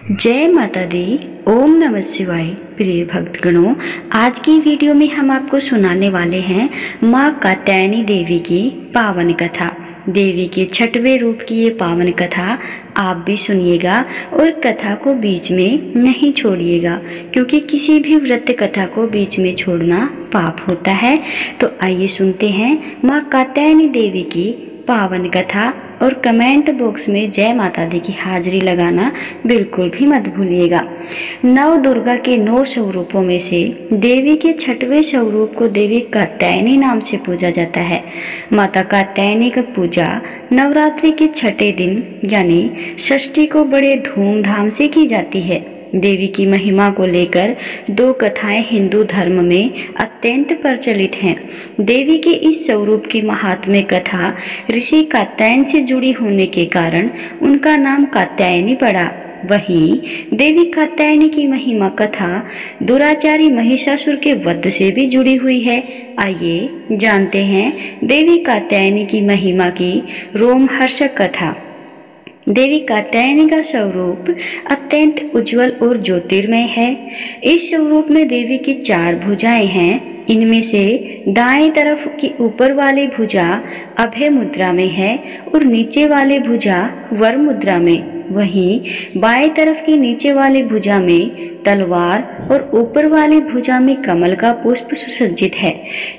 जय माता दी। ओम नमः शिवाय। प्रिय भक्तगणों, आज की वीडियो में हम आपको सुनाने वाले हैं माँ कात्यायनी देवी की पावन कथा। देवी के छठवें रूप की ये पावन कथा आप भी सुनिएगा और कथा को बीच में नहीं छोड़िएगा, क्योंकि किसी भी व्रत कथा को बीच में छोड़ना पाप होता है। तो आइए सुनते हैं माँ कात्यायनी देवी की पावन कथा, और कमेंट बॉक्स में जय माता दी की हाजिरी लगाना बिल्कुल भी मत भूलिएगा। नव दुर्गा के 9 स्वरूपों में से देवी के छठवें स्वरूप को देवी कात्यायनी नाम से पूजा जाता है। माता कात्यायनी का पूजा नवरात्रि के छठे दिन यानी षष्ठी को बड़े धूमधाम से की जाती है। देवी की महिमा को लेकर 2 कथाएं हिंदू धर्म में अत्यंत प्रचलित हैं। देवी के इस स्वरूप की महात्म्य कथा ऋषि कात्यायन से जुड़ी होने के कारण उनका नाम कात्यायनी पड़ा। वहीं देवी कात्यायनी की महिमा कथा दुराचारी महिषासुर के वध से भी जुड़ी हुई है। आइए जानते हैं देवी कात्यायनी की महिमा की रोमहर्षक कथा। देवी कात्यायनी का स्वरूप अत्यंत उज्जवल और ज्योतिर्मय है। इस स्वरूप में देवी की 4 भुजाएं हैं। इनमें से दाएं तरफ की ऊपर वाली भुजा अभय मुद्रा में है और नीचे वाली भुजा वर मुद्रा में। वहीं बाएं तरफ की नीचे वाली भुजा में तलवार और ऊपर वाली भुजा में कमल का पुष्प सुसज्जित है।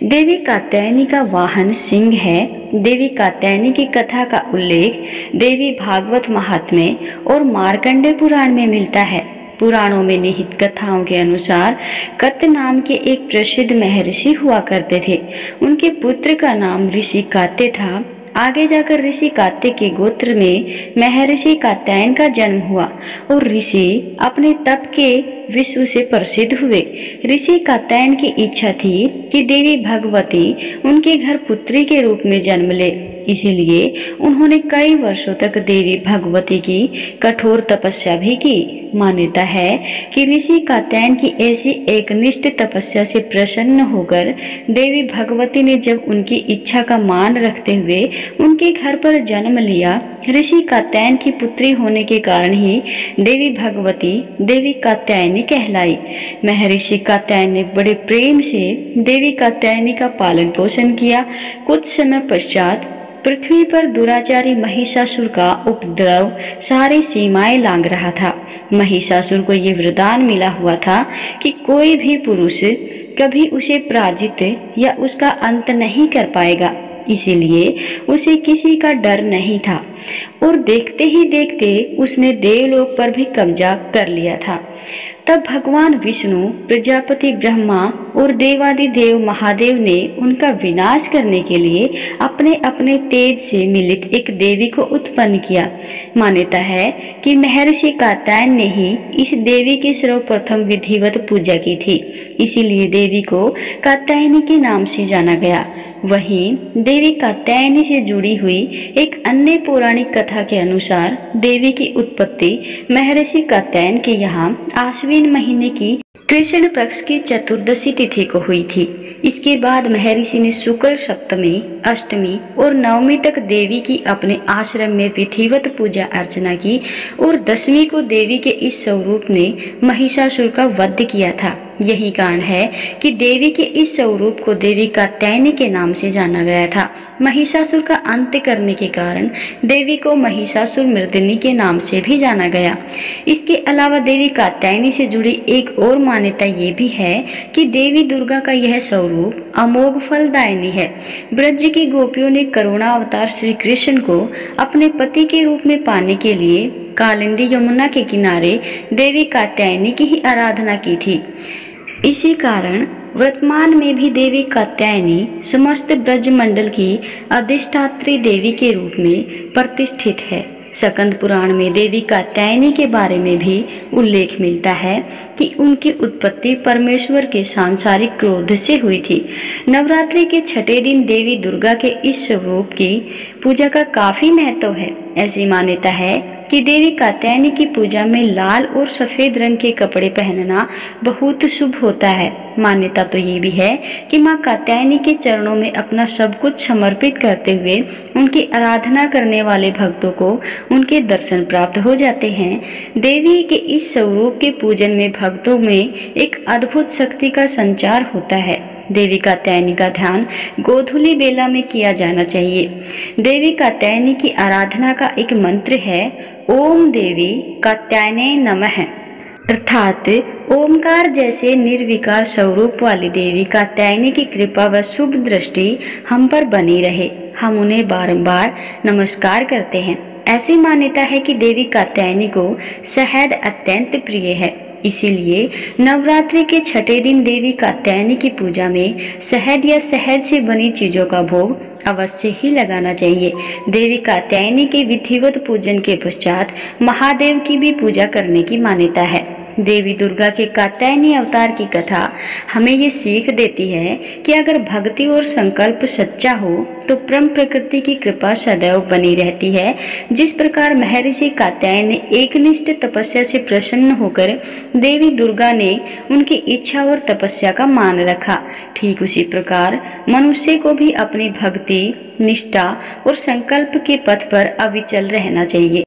देवी कात्यायनी का वाहन सिंह है। देवी कात्यायनी की कथा का उल्लेख देवी भागवत महात्म्य और मार्कंडेय पुराण में मिलता है। पुराणों में निहित कथाओं के अनुसार कत्त नाम के एक प्रसिद्ध महर्षि हुआ करते थे। उनके पुत्र का नाम ऋषि कात्य था। आगे जाकर ऋषि कात्य के गोत्र में महर्षि कात्यायन का जन्म हुआ और ऋषि अपने तप के विश्व से प्रसिद्ध हुए। ऋषि कात्यायन की इच्छा थी कि देवी भगवती उनके घर पुत्री के रूप में जन्म ले, इसीलिए उन्होंने कई वर्षों तक देवी भगवती की कठोर तपस्या भी की। मान्यता है कि ऋषि कात्यायन की ऐसी एकनिष्ठ तपस्या से प्रसन्न होकर देवी भगवती ने जब उनकी इच्छा का मान रखते हुए उनके घर पर जन्म लिया, ऋषि कात्यायन की पुत्री होने के कारण ही देवी भगवती देवी कात्यायनी कहलाई। महर्षि कात्यायन ने बड़े प्रेम से देवी कात्यायनी का पालन पोषण किया। कुछ समय पश्चात पृथ्वी पर दुराचारी महिषासुर का उपद्रव सारी सीमाएं लांघ रहा था। महिषासुर को ये वरदान मिला हुआ था कि कोई भी पुरुष कभी उसे पराजित या उसका अंत नहीं कर पाएगा, इसीलिए उसे किसी का डर नहीं था और देखते ही देखते उसने देवलोक पर भी कब्जा कर लिया था। तब भगवान विष्णु, प्रजापति ब्रह्मा और देवादिदेव महादेव ने उनका विनाश करने के लिए अपने अपने तेज से मिलित एक देवी को उत्पन्न किया। मान्यता है कि महर्षि कात्यायन ने ही इस देवी की सर्वप्रथम विधिवत पूजा की थी, इसीलिए देवी को कात्यायनी के नाम से जाना गया। वहीं देवी कात्यायनी से जुड़ी हुई एक अन्य पौराणिक कथा के अनुसार देवी की उत्पत्ति महर्षि कात्यायन के यहाँ आश्विन महीने की कृष्ण पक्ष की चतुर्दशी तिथि को हुई थी। इसके बाद महर्षि ने शुक्ल सप्तमी, अष्टमी और नवमी तक देवी की अपने आश्रम में विधिवत पूजा अर्चना की और 10वीं को देवी के इस स्वरूप ने महिषासुर का वध किया था। यही कारण है कि देवी के इस स्वरूप को देवी कात्यायनी के नाम से जाना गया था। महिषासुर का अंत करने के कारण देवी को महिषासुर मर्दिनी के नाम से भी जाना गया। इसके अलावा देवी कात्यायनी से जुड़ी एक और मान्यता ये भी है कि देवी दुर्गा का यह स्वरूप अमोघ फलदायिनी है। ब्रज की गोपियों ने करुणा अवतार श्री कृष्ण को अपने पति के रूप में पाने के लिए कालिंदी यमुना के किनारे देवी कात्यायनी की ही आराधना की थी। इसी कारण वर्तमान में भी देवी कात्यायनी समस्त ब्रज मंडल की अधिष्ठात्री देवी के रूप में प्रतिष्ठित है। स्कंद पुराण में देवी कात्यायनी के बारे में भी उल्लेख मिलता है कि उनकी उत्पत्ति परमेश्वर के सांसारिक क्रोध से हुई थी। नवरात्रि के छठे दिन देवी दुर्गा के इस स्वरूप की पूजा का काफी महत्व है। ऐसी मान्यता है कि देवी कात्यायनी की पूजा में लाल और सफेद रंग के कपड़े पहनना बहुत शुभ होता है। मान्यता तो ये भी है कि माँ कात्यायनी के चरणों में अपना सब कुछ समर्पित करते हुए उनकी आराधना करने वाले भक्तों को उनके दर्शन प्राप्त हो जाते हैं। देवी के इस स्वरूप के पूजन में भक्तों में एक अद्भुत शक्ति का संचार होता है। देवी कात्यायनी का ध्यान गोधूली बेला में किया जाना चाहिए। देवी कात्यायनी की आराधना का एक मंत्र है ओम देवी कात्यायने नमः, अर्थात ओमकार जैसे निर्विकार स्वरूप वाली देवी कात्यायनी की कृपा व शुभ दृष्टि हम पर बनी रहे। हम उन्हें बारंबार नमस्कार करते हैं। ऐसी मान्यता है कि देवी कात्यायनी को शहद अत्यंत प्रिय है, इसीलिए नवरात्रि के छठे दिन देवी कात्यायनी की पूजा में शहद या शहद से बनी चीजों का भोग अवश्य ही लगाना चाहिए। देवी कात्यायनी के विधिवत पूजन के पश्चात महादेव की भी पूजा करने की मान्यता है। देवी दुर्गा के कात्यायनी अवतार की कथा हमें ये सीख देती है कि अगर भक्ति और संकल्प सच्चा हो तो परम प्रकृति की कृपा सदैव बनी रहती है। जिस प्रकार महर्षि कात्यायन ने एकनिष्ठ तपस्या से प्रसन्न होकर देवी दुर्गा ने उनकी इच्छा और तपस्या का मान रखा, ठीक उसी प्रकार मनुष्य को भी अपनी भक्ति, निष्ठा और संकल्प के पथ पर अविचल रहना चाहिए।